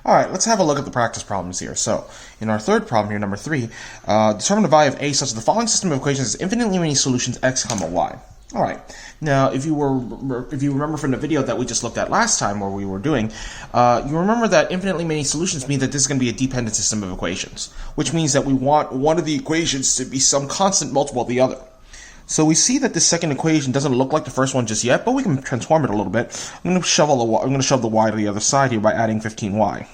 All right, let's have a look at the practice problems here. So, in our third problem here, number 3, determine the value of a such that the following system of equations has infinitely many solutions x comma y. All right. Now, if you remember from the video that we just looked at last time, where we were doing, you remember that infinitely many solutions mean that this is going to be a dependent system of equations, which means that we want one of the equations to be some constant multiple of the other. So we see that this second equation doesn't look like the first one just yet, but we can transform it a little bit. I'm going to shove the y to the other side here by adding 15y.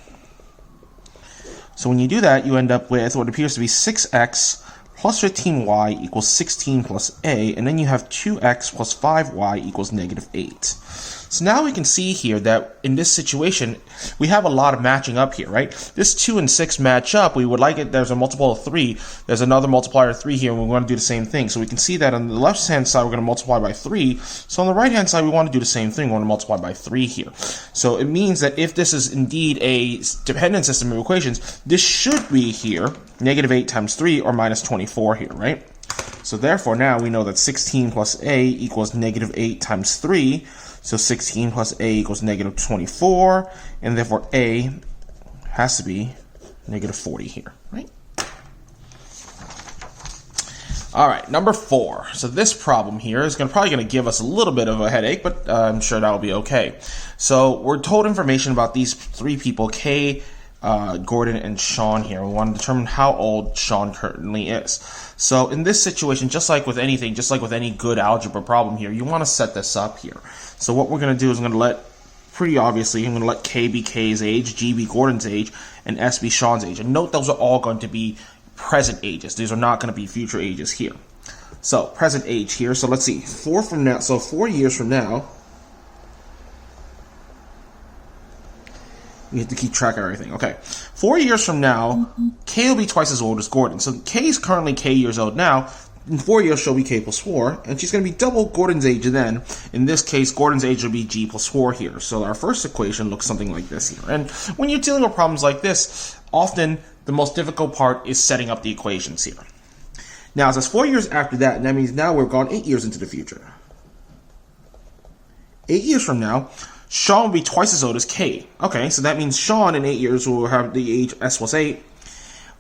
So when you do that, you end up with what appears to be 6x plus 15y equals 16 plus a, and then you have 2x plus 5y equals negative 8. So now we can see here that in this situation, we have a lot of matching up here, right? This 2 and 6 match up. We would like it, there's a multiple of 3. There's another multiplier of 3 here, and we want to do the same thing. So we can see that on the left-hand side, we're going to multiply by 3. So on the right-hand side, we want to do the same thing. We want to multiply by 3 here. So it means that if this is indeed a dependent system of equations, this should be here, negative 8 times 3, or minus 24 here, right? So therefore, now we know that 16 plus a equals negative 8 times 3. So 16 plus a equals negative 24, and therefore a has to be negative 40 here, right? All right, number 4. So this problem here is probably going to give us a little bit of a headache, but I'm sure that will be okay. So we're told information about these 3 people, Kay, Gordon, and Sean here. We want to determine how old Sean currently is. So in this situation, just like with anything, just like with any good algebra problem here, you want to set this up here. So what we're going to do is I'm going to pretty obviously, I'm going to let K be K's age, G be Gordon's age, and S be Sean's age. And note those are all going to be present ages. These are not going to be future ages here. So present age here. So let's see, 4 years from now, we have to keep track of everything. Okay, 4 years from now, K will be twice as old as Gordon. So K is currently K years old now. In 4 years, she'll be K plus 4, and she's going to be double Gordon's age then. In this case, Gordon's age will be G plus 4 here. So our first equation looks something like this here. And when you're dealing with problems like this, often the most difficult part is setting up the equations here. Now, it says 4 years after that, and that means now we're gone 8 years into the future. 8 years from now, Sean will be twice as old as K. Okay, so that means Sean in 8 years will have the age S plus 8.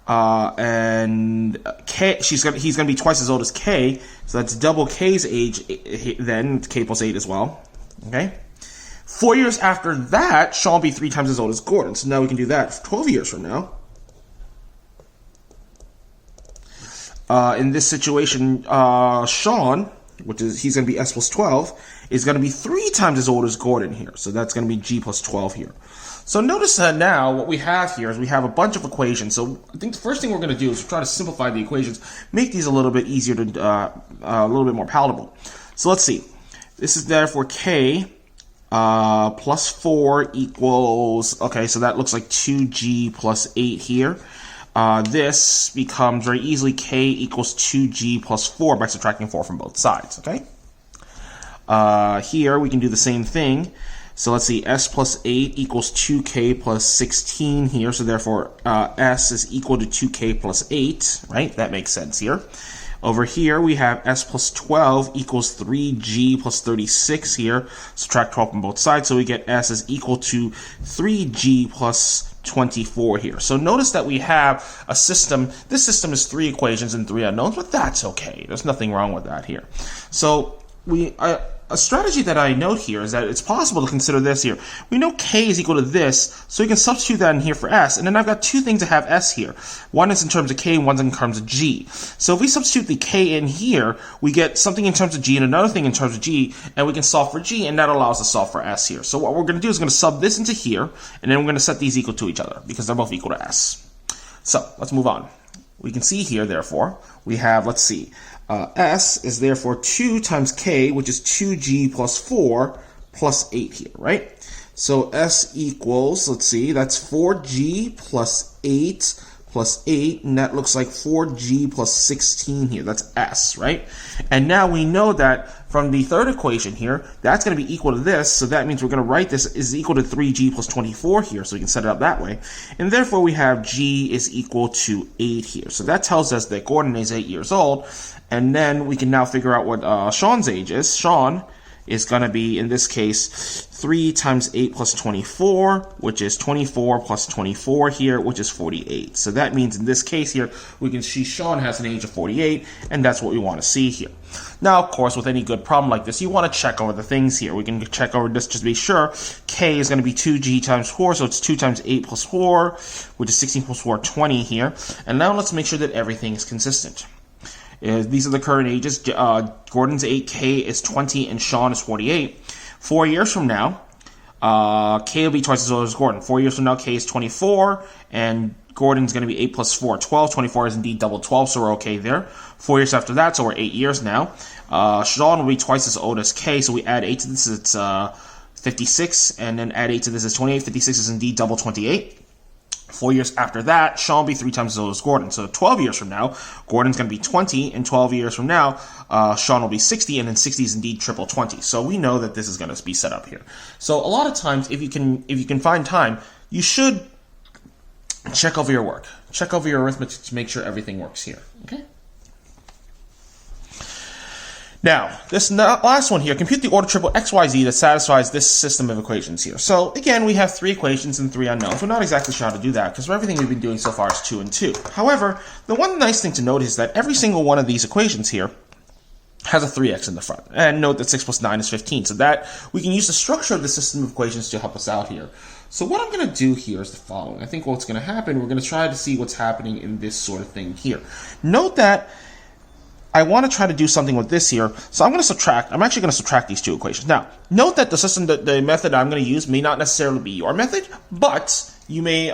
And K, he's gonna be twice as old as K, so that's double K's age then, K plus 8 as well. Okay, 4 years after that, Sean will be 3 times as old as Gordon. So now we can do that 12 years from now. In this situation, Sean, he's going to be S plus 12, is going to be 3 times as old as Gordon here. So that's going to be G plus 12 here. So notice that now what we have here is we have a bunch of equations. So I think the first thing we're going to do is try to simplify the equations, make these a little bit easier to, a little bit more palatable. So let's see. This is therefore K plus 4 equals, okay, so that looks like 2G plus 8 here. This becomes very easily K equals 2G plus 4 by subtracting 4 from both sides, okay? Here we can do the same thing. So let's see, S plus 8 equals 2K plus 16 here, so therefore S is equal to 2K plus 8, right? That makes sense here. Over here we have S plus 12 equals 3G plus 36 here. Subtract 12 from both sides, so we get S is equal to 3G plus 24 here. So notice that we have a system. This system is 3 equations and 3 unknowns, but that's okay. There's nothing wrong with that here. So a strategy that I note here is that it's possible to consider this here. We know K is equal to this, so we can substitute that in here for S, and then I've got 2 things that have S here. One is in terms of K and one's in terms of G. So if we substitute the K in here, we get something in terms of G and another thing in terms of G, and we can solve for G, and that allows us to solve for S here. So what we're going to do is we're going to sub this into here, and then we're going to set these equal to each other, because they're both equal to S. So let's move on. We can see here, therefore, we have, let's see, S is therefore 2 times K, which is 2G plus 4 plus 8 here, right? So S equals, let's see, that's 4G plus 8 plus 8, and that looks like 4G plus 16 here. That's S, right? And now we know that from the third equation here, that's going to be equal to this, so that means we're going to write this is equal to 3G plus 24 here, so we can set it up that way. And therefore we have G is equal to 8 here. So that tells us that Gordon is 8 years old, and then we can now figure out what Sean's age is. Sean is going to be, in this case, 3 times 8 plus 24, which is 24 plus 24 here, which is 48. So that means in this case here, we can see Sean has an age of 48, and that's what we want to see here. Now, of course, with any good problem like this, you want to check over the things here. We can check over this just to be sure. K is going to be 2g times 4, so it's 2 times 8 plus 4, which is 16 plus 4, 20 here. And now let's make sure that everything is consistent. These are the current ages. Gordon's 8K is 20 and Sean is 48. 4 years from now, K will be twice as old as Gordon. 4 years from now, K is 24 and Gordon's going to be 8 plus 4, 12. 24 is indeed double 12, so we're okay there. 4 years after that, so we're 8 years now. Sean will be twice as old as K, so we add 8 to this, it's 56, and then add 8 to this is 28. 56 is indeed double 28. 4 years after that, Sean will be 3 times as old as Gordon. So 12 years from now, Gordon's going to be 20, and 12 years from now, Sean will be 60, and then 60 is indeed triple 20. So we know that this is going to be set up here. So a lot of times, if you can find time, you should check over your work. Check over your arithmetic to make sure everything works here. Okay? Now, this last one here, compute the order triple xyz that satisfies this system of equations here. So, again, we have 3 equations and 3 unknowns. We're not exactly sure how to do that, because everything we've been doing so far is 2 and 2. However, the one nice thing to note is that every single one of these equations here has a 3x in the front. And note that 6 plus 9 is 15. So that we can use the structure of the system of equations to help us out here. So what I'm going to do here is the following. I think what's going to happen, we're going to try to see what's happening in this sort of thing here. Note that I want to try to do something with this here, so I'm actually going to subtract these 2 equations. Now, note that the method I'm going to use may not necessarily be your method, but you may,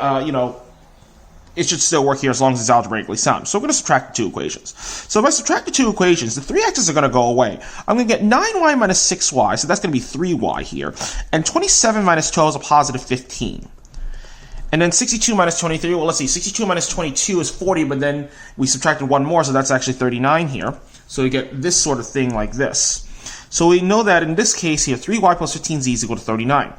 it should still work here as long as it's algebraically sound. So we're going to subtract the 2 equations. So if I subtract the 2 equations, the 3x's are going to go away. I'm going to get 9y minus 6y, so that's going to be 3y here, and 27 minus 12 is a positive 15. And then 62 minus 23, well, let's see, 62 minus 22 is 40, but then we subtracted 1 more, so that's actually 39 here. So we get this sort of thing like this. So we know that in this case here, 3y plus 15z is equal to 39.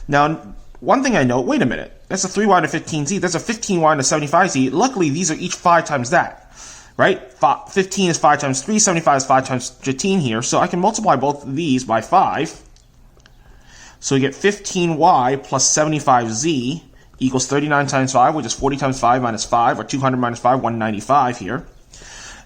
Now, one thing I know, wait a minute, that's a 3y to 15z, that's a 15y to 75z. Luckily, these are each 5 times that, right? 15 is 5 times 3, 75 is 5 times 15 here, so I can multiply both of these by 5. So we get 15y plus 75z equals 39 times 5, which is 40 times 5 minus 5, or 200 minus 5, 195 here.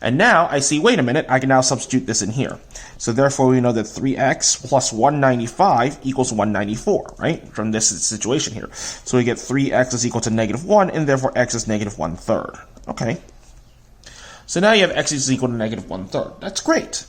And now I see, wait a minute, I can now substitute this in here. So therefore we know that 3x plus 195 equals 194, right? From this situation here. So we get 3x is equal to negative 1, and therefore x is negative 1/3. Okay. So now you have x is equal to negative 1/3. That's great.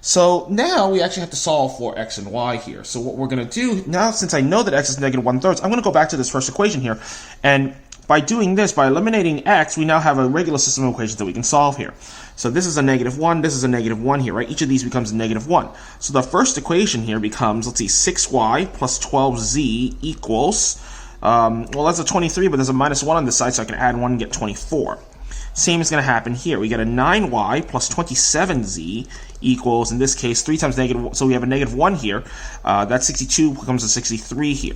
So now we actually have to solve for x and y here. So what we're going to do now, since I know that x is negative 1/3, I'm going to go back to this first equation here. And by doing this, by eliminating x, we now have a regular system of equations that we can solve here. So this is a negative 1, this is a negative 1 here, right? Each of these becomes a negative 1. So the first equation here becomes, let's see, 6y plus 12z equals, well, that's a 23, but there's a minus 1 on this side, so I can add 1 and get 24. Same is going to happen here. We get a 9y plus 27z equals, in this case, 3 times negative, so we have a negative 1 here. That 62 becomes a 63 here.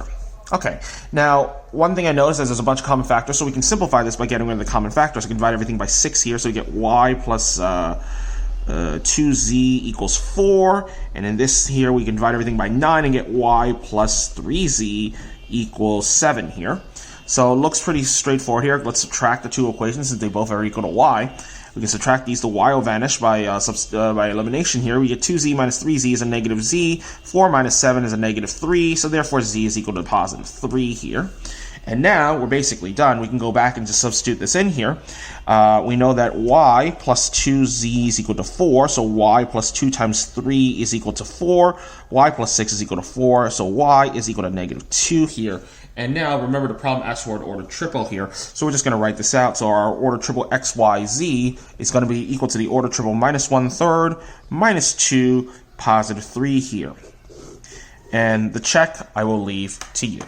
Okay, now, one thing I noticed is there's a bunch of common factors, so we can simplify this by getting rid of the common factors. We can divide everything by 6 here, so we get y plus 2z equals 4, and in this here, we can divide everything by 9 and get y plus 3z equals 7 here. So it looks pretty straightforward here. Let's subtract the 2 equations since they both are equal to y. We can subtract these. The y will vanish by elimination here. We get 2z minus 3z is a negative z. 4 minus 7 is a negative 3. So therefore z is equal to positive 3 here. And now we're basically done. We can go back and just substitute this in here. We know that y plus 2z is equal to 4. So y plus 2 times 3 is equal to 4. Y plus 6 is equal to 4. So y is equal to negative 2 here. And now, remember the problem asks for an order triple here, so we're just going to write this out. So our order triple xyz is going to be equal to the order triple minus 1/3 minus 2 positive 3 here. And the check I will leave to you.